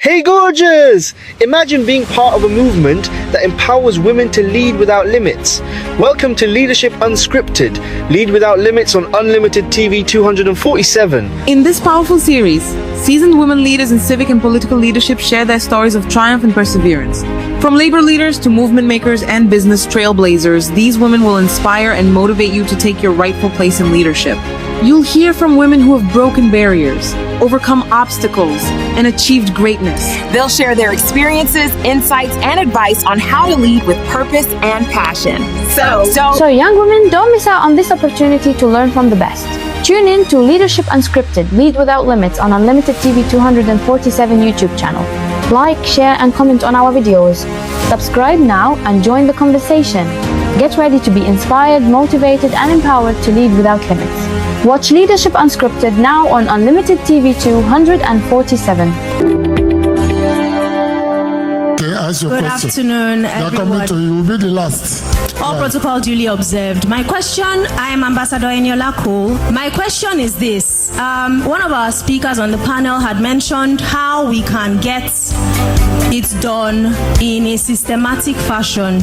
Hey gorgeous! Imagine being part of a movement that empowers women to lead without limits. Welcome to Leadership Unscripted. Lead without limits on Unlimited TV 247. In this powerful series, seasoned women leaders in civic and political leadership share their stories of triumph and perseverance. From labor leaders to movement makers and business trailblazers, these women will inspire and motivate you to take your rightful place in leadership. You'll hear from women who have broken barriers, overcome obstacles, and achieved greatness. They'll share their experiences, insights, and advice on how to lead with purpose and passion. So young women, don't miss out on this opportunity to learn from the best. Tune in to Leadership Unscripted, Lead Without Limits on Unlimited TV 247 YouTube channel. Like, share, and comment on our videos. Subscribe now and join the conversation. Get ready to be inspired, motivated, and empowered to lead without limits. Watch Leadership Unscripted now on Unlimited TV 247. Good afternoon, everyone. You will be the last. All protocol duly observed. My question, I am Ambassador Eniola Cole. My question is this. One of our speakers on the panel had mentioned how we can get it done in a systematic fashion.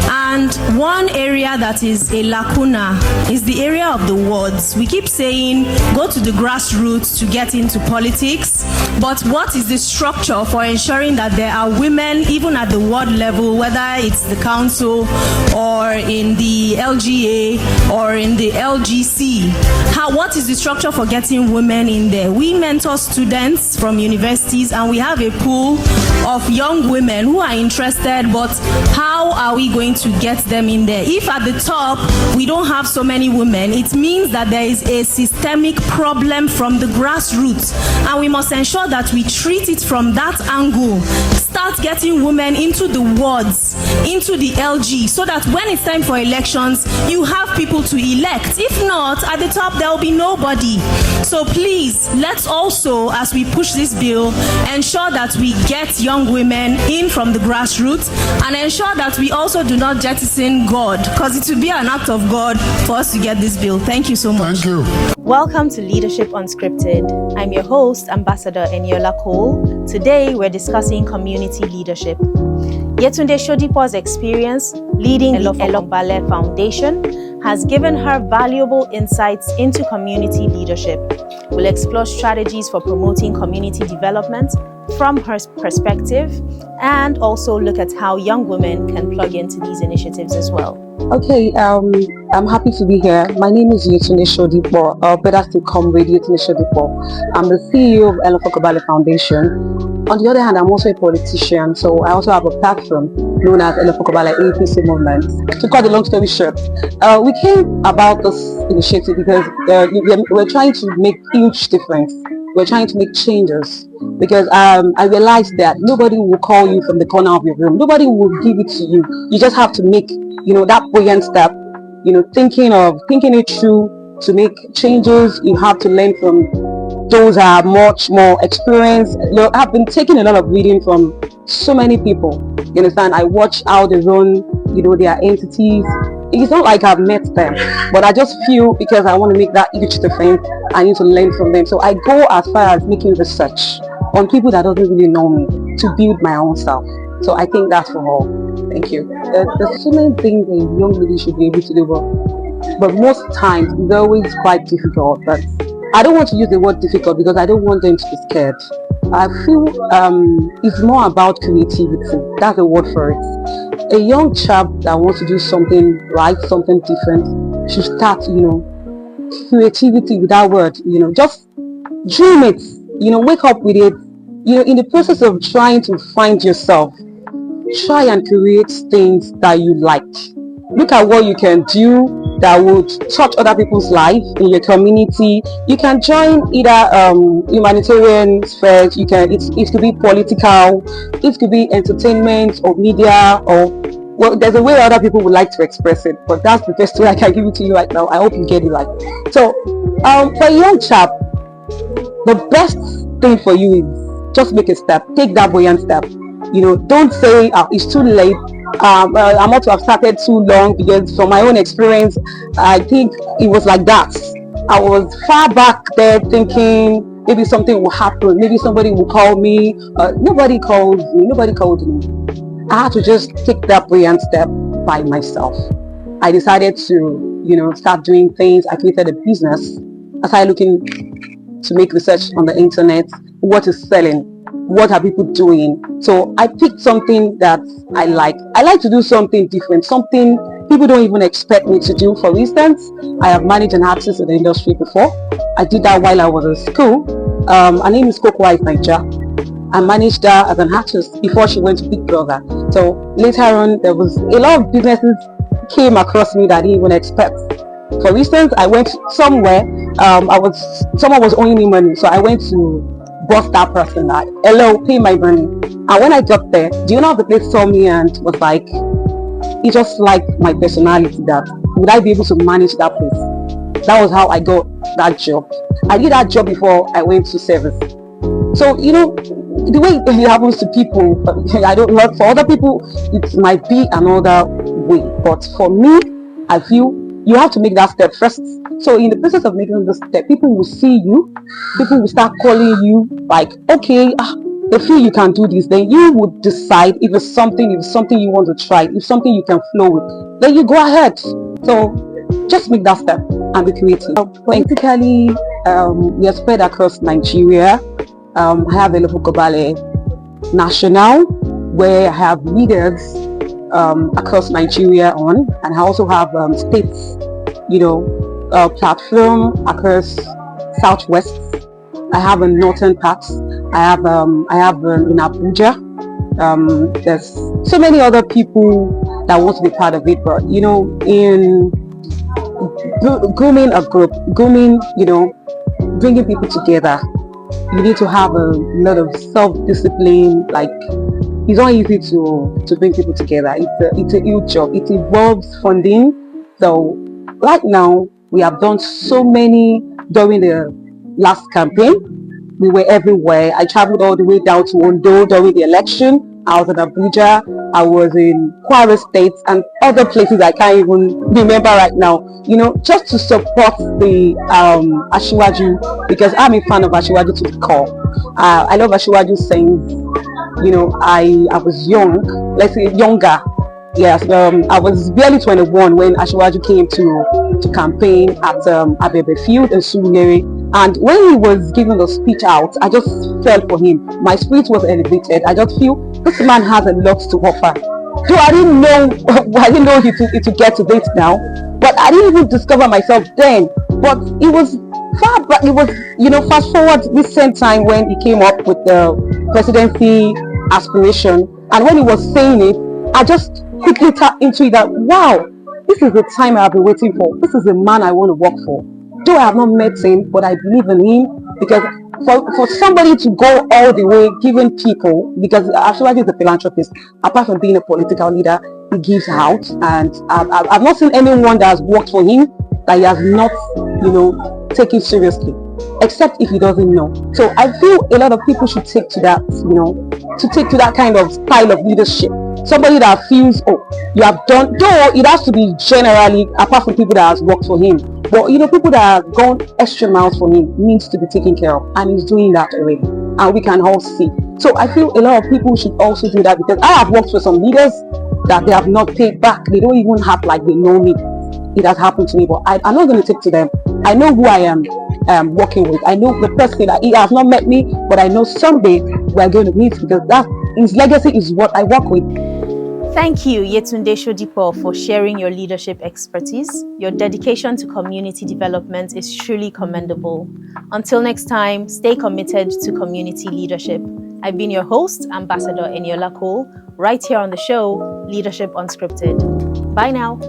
And one area that is a lacuna is the area of the wards. We keep saying go to the grassroots to get into politics, but what is the structure for ensuring that there are women even at the ward level, whether it's the council or in the LGA or in the LGC? What is the structure for getting women in there? We mentor students from universities and we have a pool of young women who are interested, but how are we going to get them in there? If at the top we don't have so many women, it means that there is a systemic problem from the grassroots, and we must ensure that we treat it from that angle. Start getting women into the wards, into the LG, so that when it's time for elections, you have people to elect. If not, at the top there will be nobody. So please, let's also, as we push this bill, ensure that we get young women in from the grassroots, and ensure that we also do not jettison God, because it will be an act of God for us to get this bill. Thank you so much. Thank you. Welcome to Leadership Unscripted. I'm your host, Ambassador Eniola Cole. Today, we're discussing community leadership. Yetunde Shodipo's experience leading the Elofokanbale Foundation has given her valuable insights into community leadership. We'll explore strategies for promoting community development from her perspective, and also look at how young women can plug into these initiatives as well. Okay, I'm happy to be here. My name is Yetunde Shodipo, better still Comrade Yetunde Shodipo. I'm the CEO of Elofokanbale Foundation. On the other hand, I'm also a politician, so I also have a platform known as Elofokanbale APC Movement. To cut the long story short, we came about this initiative because we're trying to make huge difference. We're trying to make changes, because I realized that nobody will call you from the corner of your room. Nobody will give it to you. You just have to make, that buoyant step, thinking it through to make changes. You have to learn from those are much more experienced. I've been taking a lot of reading from so many people. You understand? I watch how they run, their entities. It's not like I've met them, but I just feel because I want to make that huge difference, I need to learn from them. So I go as far as making research on people that doesn't really know me to build my own self. So I think that's for all. Thank you. There's so many things a young lady should be able to do, but most times it's always quite difficult. But I don't want to use the word difficult because I don't want them to be scared. I feel it's more about creativity. That's the word for it. A young chap that wants to do something right, something different, should start, creativity with that word, just dream it, wake up with it. In the process of trying to find yourself, try and create things that you like. Look at what you can do that would touch other people's life in your community. You can join either humanitarian spheres. It could be political, it could be entertainment or media, or there's a way other people would like to express it, but that's the best way I can give it to you right now. I hope you get it right. So for a young chap, the best thing for you is just make a step. Take that buoyant step. Don't say it's too late. I want to have started too long, because from my own experience, I think it was like that. I was far back there thinking maybe something will happen, maybe somebody will call me. Nobody calls me, nobody called me. I had to just take that brilliant step by myself. I decided to, start doing things. I created a business. I started looking to make research on the internet. What is selling? What are people doing? So I picked something that I like. I like to do something different, something people don't even expect me to do. For instance, I have managed an artist in the industry before. I did that while I was in school. Her name is Comrade Yetunde. I managed her as an artist before she went to Big Brother. So later on, there was a lot of businesses came across me that I didn't even expect. For instance, I went somewhere. Someone was owing me money, so I went to bust that person. Hello, pay my money. And when I got there, do you know how the place saw me and was like, he just liked my personality, that would I be able to manage that place? That was how I got that job. I did that job before I went to service. So, the way it happens to people, I don't know, for other people, it might be another way. But for me, I feel you have to make that step first. So in the process of making the step, people will see you, people will start calling you like, okay, they feel you can do this. Then you would decide if it's something you want to try, if something you can flow with, then you go ahead. So just make that step and be creative. Politically, we are spread across Nigeria. I have Elofokanbale National, where I have leaders across Nigeria and I also have states, platform across Southwest. I have in northern parts. I have in Abuja. There's so many other people that want to be part of it, but in grooming a group, bringing people together, you need to have a lot of self-discipline. Like, it's not easy to bring people together. It's a huge job. It involves funding. So right now, we have done so many during the last campaign. We were everywhere. I traveled all the way down to Ondo during the election. I was in Abuja. I was in Kwara State and other places I can't even remember right now. Just to support the Asiwaju, because I'm a fan of Asiwaju to the core. I love Asiwaju saying, I was young, let's say younger. Yes, I was barely 21 when Asiwaju came to campaign at Abebe Field in Surulere. And when he was giving the speech out, I just felt for him. My spirit was elevated. I just feel this man has a lot to offer. So I didn't know he to get to this now, but I didn't even discover myself then. But it was far back. It was, fast forward recent time when he came up with the presidency aspiration, and when he was saying it, I just quickly tapped into it that, wow, this is the time I've been waiting for. This is the man I want to work for. Though I have not met him, but I believe in him, because for somebody to go all the way giving people, because Asiwaju is a philanthropist, apart from being a political leader, he gives out, and I've not seen anyone that has worked for him that he has not, taken seriously, except if he doesn't know. So I feel a lot of people should take to that, to take to that kind of style of leadership. Somebody that feels, you have done, though it has to be generally, apart from people that has worked for him. But people that have gone extra miles for him needs to be taken care of, and he's doing that already, and we can all see. So I feel a lot of people should also do that, because I have worked with some leaders that they have not paid back. They don't even have like they know me. It has happened to me, but I'm not going to take to them. I know who I am working with. I know the person that he has not met me, but I know someday we're going to meet, because that his legacy is what I work with. Thank you, Yetunde Shodipo, for sharing your leadership expertise. Your dedication to community development is truly commendable. Until next time, stay committed to community leadership. I've been your host, Ambassador Eniola Cole, right here on the show, Leadership Unscripted. Bye now.